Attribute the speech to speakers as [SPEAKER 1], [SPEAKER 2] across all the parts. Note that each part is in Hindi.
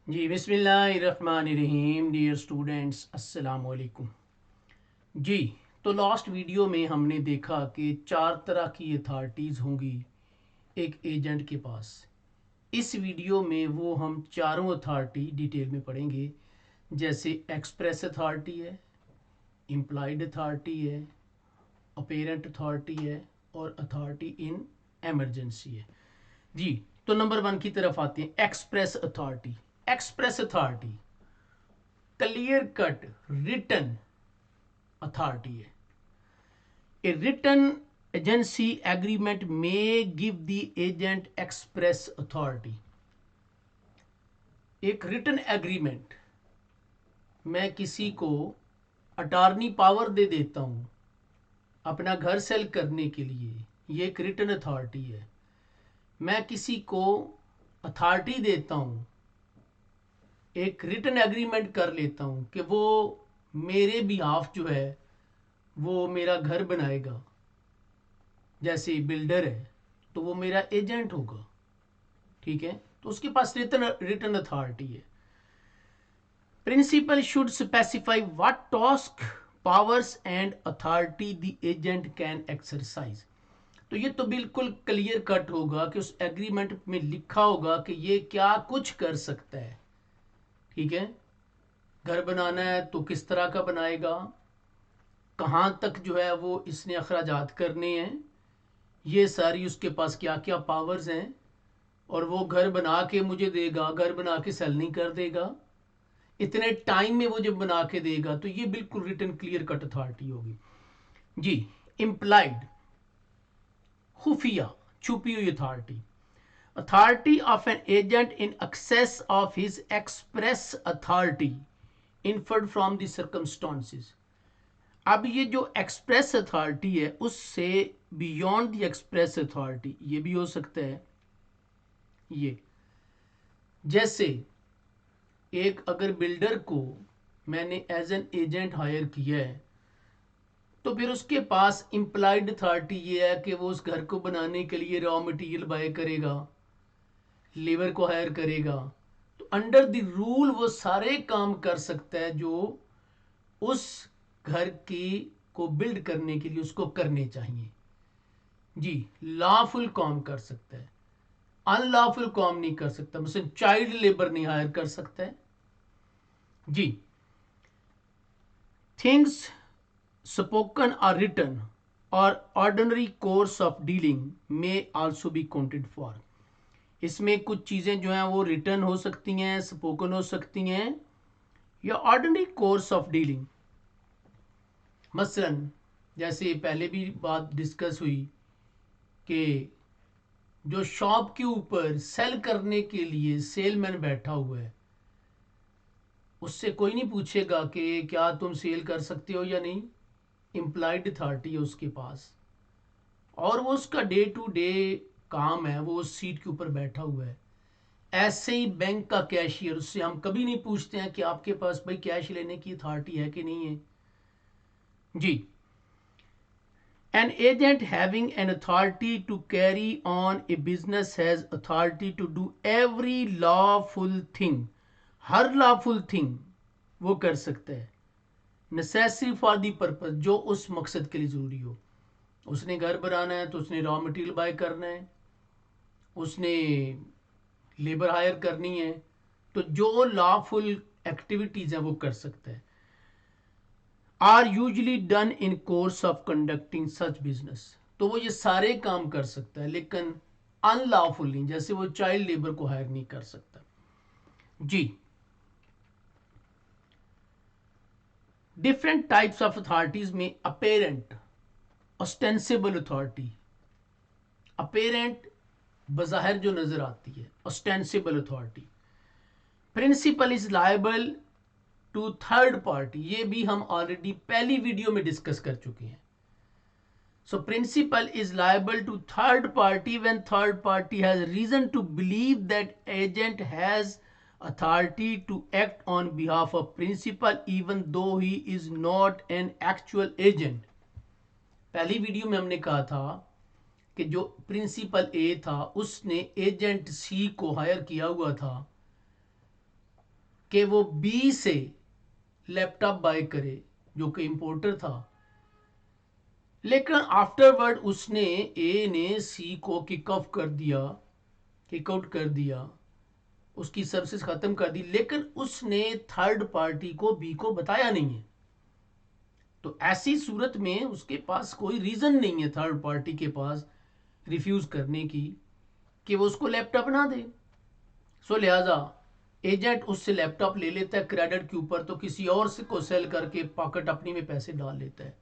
[SPEAKER 1] जी बिस्मिल्लाहिर्रहमानिर्रहीम। डियर स्टूडेंट्स, अस्सलाम वालेकुम। जी, तो लास्ट वीडियो में हमने देखा कि चार तरह की अथॉरिटीज़ होंगी एक एजेंट के पास। इस वीडियो में वो हम चारों अथॉरिटी डिटेल में पढ़ेंगे, जैसे एक्सप्रेस अथॉरिटी है, इम्प्लाइड अथॉरिटी है, अपेरेंट अथॉरिटी है और अथॉरिटी इन एमरजेंसी है। जी, तो नंबर वन की तरफ आते हैं, express authority. Express authority clear cut written authority है। ए रिटन एजेंसी एग्रीमेंट में give the agent express authority. एक रिटन एग्रीमेंट, मैं किसी को अटॉर्नी पावर दे देता हूं अपना घर सेल करने के लिए, ये एक रिटन अथॉरिटी है। मैं किसी को अथॉरिटी देता हूं, एक रिटन एग्रीमेंट कर लेता हूं कि वो मेरे बिहाफ जो है वो मेरा घर बनाएगा। जैसे बिल्डर है तो वो मेरा एजेंट होगा, ठीक है, तो उसके पास रिटर्न रिटर्न अथॉरिटी है। Principal should specify what task powers and authority the agent can exercise. तो ये तो बिल्कुल क्लियर कट होगा कि उस एग्रीमेंट में लिखा होगा कि ये क्या कुछ कर सकता है, ठीक है। घर बनाना है तो किस तरह का बनाएगा, कहाँ तक जो है वो इसने अखराजात करने हैं, ये सारी उसके पास क्या क्या पावर्स हैं, और वो घर बना के मुझे देगा, घर बना के सेल नहीं कर देगा, इतने टाइम में वो जब बना के देगा, तो ये बिल्कुल रिटर्न क्लियर कट अथॉरिटी होगी। जी, इम्प्लाइड खुफिया छुपी हुई authority. Authority of an agent in excess of his express authority inferred from the circumstances. अब ये जो एक्सप्रेस अथॉरिटी है उससे बियॉन्ड द एक्सप्रेस अथॉरिटी ये भी हो सकता है। ये जैसे एक अगर बिल्डर को मैंने एज एन एजेंट हायर किया है, तो फिर उसके पास इम्प्लाइड अथॉरिटी ये है कि वो उस घर को बनाने के लिए रॉ मटेरियल बाय करेगा, लेबर को हायर करेगा। तो अंडर द रूल वो सारे काम कर सकता है जो उस घर की को बिल्ड करने के लिए उसको करने चाहिए। जी, लॉफुल काम कर सकता है, अनलॉफुल काम नहीं कर सकता, मतलब चाइल्ड लेबर नहीं हायर कर सकता है। जी, things spoken or written or ordinary course of dealing may also be counted for। इसमें कुछ चीज़ें जो हैं वो रिटर्न हो सकती हैं, स्पोकन हो सकती हैं, या ऑर्डिनरी कोर्स ऑफ डीलिंग। मसलन जैसे पहले भी बात डिस्कस हुई कि जो शॉप के ऊपर सेल करने के लिए सेलमैन बैठा हुआ है, उससे कोई नहीं पूछेगा कि क्या तुम सेल कर सकते हो या नहीं। इम्प्लाइड अथॉरिटी है उसके पास, और वो उसका डे टू डे काम है, वो उस सीट के ऊपर बैठा हुआ है। ऐसे ही बैंक का कैशियर, उससे हम कभी नहीं पूछते हैं कि आपके पास भाई कैश लेने की अथॉरिटी है कि नहीं है। जी, an agent having an authority to carry on a business has authority to do every lawful thing. हर लॉफुल थिंग वो कर सकता है, नेसेसरी फॉर द पर्पज, जो उस मकसद के लिए ज़रूरी हो। उसने घर बनाना है तो उसने रॉ मटेरियल बाय करना है, उसने लेबर हायर करनी है, तो जो लॉफुल एक्टिविटीज है वो कर सकता है। Are usually done in course of conducting such business, तो वो ये सारे काम कर सकता है, लेकिन अनलॉफुल नहीं, जैसे वो चाइल्ड लेबर को हायर नहीं कर सकता। जी, डिफरेंट टाइप्स ऑफ अथॉरिटीज में अपेरेंट ऑस्टेंसिबल अथॉरिटी। अपेरेंट बज़ाहिर जो नजर आती है, ostensible authority. Principal is liable to third party, ये भी हम ऑलरेडी पहली वीडियो में डिस्कस कर चुके हैं। So principal is liable to third party when third party has reason to believe that agent has authority to act on behalf of principal even though he is not an actual agent. पहली वीडियो में हमने कहा था कि जो प्रिंसिपल ए था उसने एजेंट सी को हायर किया हुआ था कि वो बी से लैपटॉप बाय करे जो कि इंपोर्टर था, लेकिन आफ्टरवर्ड उसने ए ने सी को किक ऑफ कर दिया, किक आउट कर दिया, उसकी सर्विसेज खत्म कर दी, लेकिन उसने थर्ड पार्टी को बी को बताया नहीं है। तो ऐसी सूरत में उसके पास कोई रीजन नहीं है थर्ड पार्टी के पास रिफ्यूज करने की कि वो उसको लैपटॉप ना दे। सो लिहाजा एजेंट उससे लैपटॉप ले लेता है क्रेडिट के ऊपर, तो किसी और से को सेल करके पॉकेट अपनी में पैसे डाल लेता है,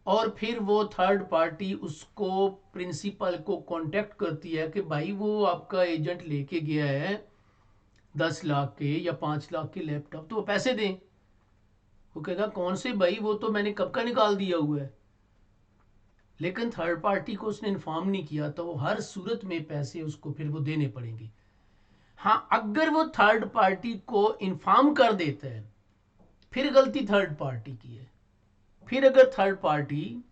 [SPEAKER 1] और फिर वो थर्ड पार्टी उसको प्रिंसिपल को कांटेक्ट करती है कि भाई वो आपका एजेंट लेके गया है 10 लाख के या 5 लाख के लैपटॉप, तो वो पैसे दें। वो कहेगा कौन से भाई, वो तो मैंने कब का निकाल दिया हुआ है, लेकिन थर्ड पार्टी को उसने इन्फॉर्म नहीं किया, तो वो हर सूरत में पैसे उसको फिर वो देने पड़ेंगे। हाँ, अगर वो थर्ड पार्टी को इन्फॉर्म कर देता है फिर गलती थर्ड पार्टी की है। फिर अगर थर्ड पार्टी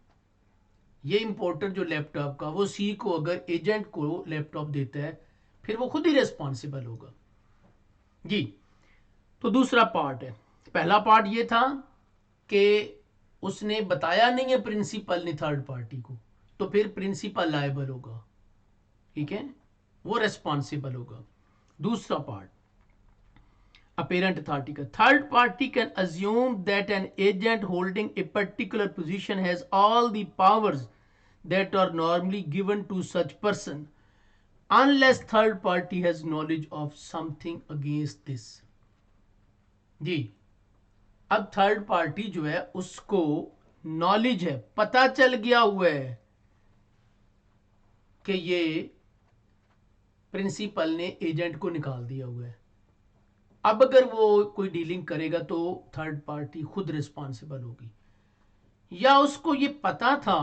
[SPEAKER 1] ये इंपोर्टर जो लैपटॉप का वो सी को अगर एजेंट को लैपटॉप देता है फिर वो खुद ही रिस्पॉन्सिबल होगा जी। तो दूसरा पार्ट है, पहला पार्ट ये था कि उसने बताया नहीं है प्रिंसिपल ने थर्ड पार्टी को, तो फिर प्रिंसिपल लायबल होगा, ठीक है, वो रिस्पॉन्सिबल होगा। दूसरा पार्ट apparent authority का, third party can assume that an agent holding a particular position has all the powers that are normally given to such person unless third party has knowledge of something against this। जी, अब थर्ड पार्टी जो है उसको नॉलेज है, पता चल गया हुआ है कि ये प्रिंसिपल ने एजेंट को निकाल दिया हुआ है। अब अगर वो कोई डीलिंग करेगा तो थर्ड पार्टी खुद रिस्पॉन्सिबल होगी। या उसको ये पता था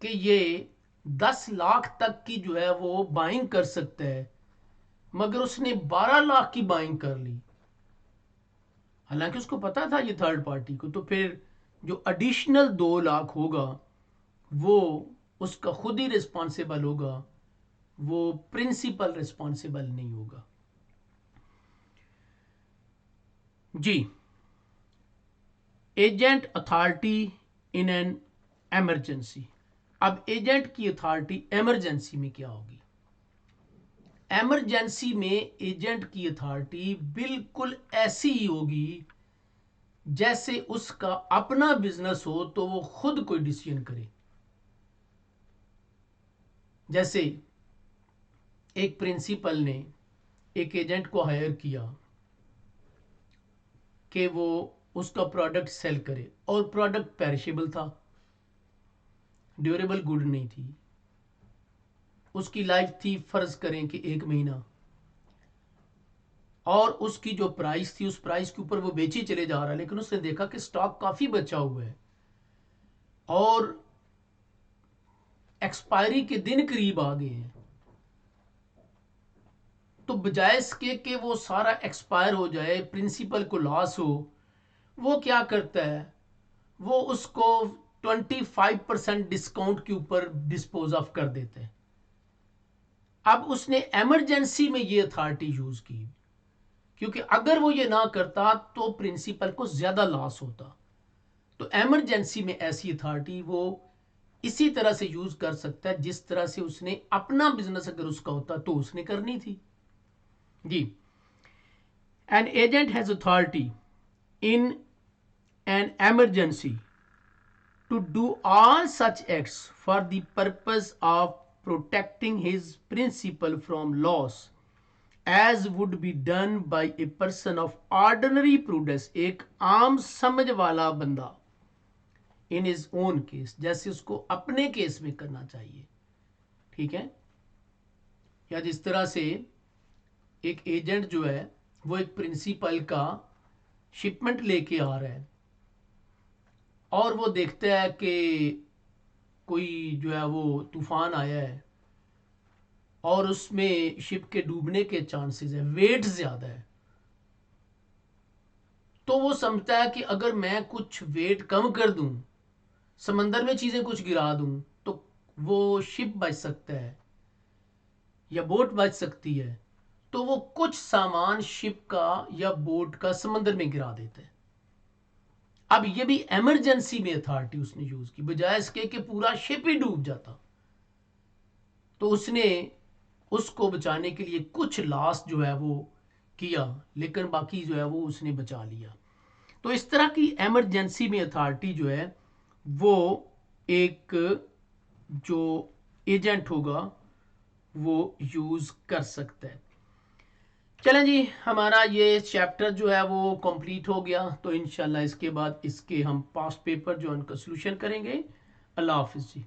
[SPEAKER 1] कि ये 10 लाख तक की जो है वो बाइंग कर सकता है, मगर उसने 12 लाख की बाइंग कर ली, हालांकि उसको पता था ये थर्ड पार्टी को, तो फिर जो एडिशनल 2 लाख होगा वो उसका खुद ही रिस्पॉन्सिबल होगा, वो प्रिंसिपल रिस्पॉन्सिबल नहीं होगा जी। Agent authority in an emergency. अब एजेंट की अथॉरिटी एमरजेंसी में क्या होगी? एमरजेंसी में एजेंट की अथॉरिटी बिल्कुल ऐसी ही होगी जैसे उसका अपना बिजनेस हो तो वो खुद कोई डिसीजन करे। जैसे एक प्रिंसिपल ने एक एजेंट को हायर किया कि वो उसका प्रोडक्ट सेल करे, और प्रोडक्ट पेरिशेबल था, ड्यूरेबल गुड नहीं थी, उसकी लाइफ थी फर्ज करें कि 1 महीना, और उसकी जो प्राइस थी उस प्राइस के ऊपर वो बेची चले जा रहा है, लेकिन उसने देखा कि स्टॉक काफी बचा हुआ है और एक्सपायरी के दिन करीब आ गए हैं, तो बजाय इसके कि वो सारा एक्सपायर हो जाए, प्रिंसिपल को लॉस हो, वो क्या करता है, वो उसको 25% डिस्काउंट के ऊपर डिस्पोज ऑफ कर देते हैं। अब उसने एमरजेंसी में ये अथॉरिटी यूज की, क्योंकि अगर वो ये ना करता तो प्रिंसिपल को ज्यादा लॉस होता। तो एमरजेंसी में ऐसी अथॉरिटी वो इसी तरह से यूज कर सकता है जिस तरह से उसने अपना बिजनेस अगर उसका होता तो उसने करनी थी जी। An agent has authority in an emergency to do all such acts for the purpose of protecting his principal from loss as would be done by a person of ordinary prudence, एक आम समझ वाला बंदा in his own case, जैसे उसको अपने केस में करना चाहिए, ठीक है। या जिस तरह से एक एजेंट जो है वो एक प्रिंसिपल का शिपमेंट लेके आ रहा है और वो देखता है कि कोई जो है वो तूफान आया है और उसमें शिप के डूबने के चांसेस है, वेट ज्यादा है, तो वो समझता है कि अगर मैं कुछ वेट कम कर दूं, समंदर में चीजें कुछ गिरा दूं, तो वो शिप बच सकता है या बोट बच सकती है, तो वो कुछ सामान शिप का या बोट का समंदर में गिरा देता है। अब ये भी इमरजेंसी में अथॉरिटी उसने यूज की, बजाय इसके कि पूरा शिप ही डूब जाता। तो उसने उसको बचाने के लिए कुछ लॉस जो है वो किया, लेकिन बाकी जो है वो उसने बचा लिया। तो इस तरह की इमरजेंसी में अथॉरिटी जो है वो एक जो एजेंट होगा वो यूज कर सकता है। चलें जी, हमारा ये चैप्टर जो है वो कंप्लीट हो गया। तो इंशाल्लाह इसके बाद इसके हम पास्ट पेपर जो उनका सोल्यूशन करेंगे। अल्लाह हाफिज़ जी।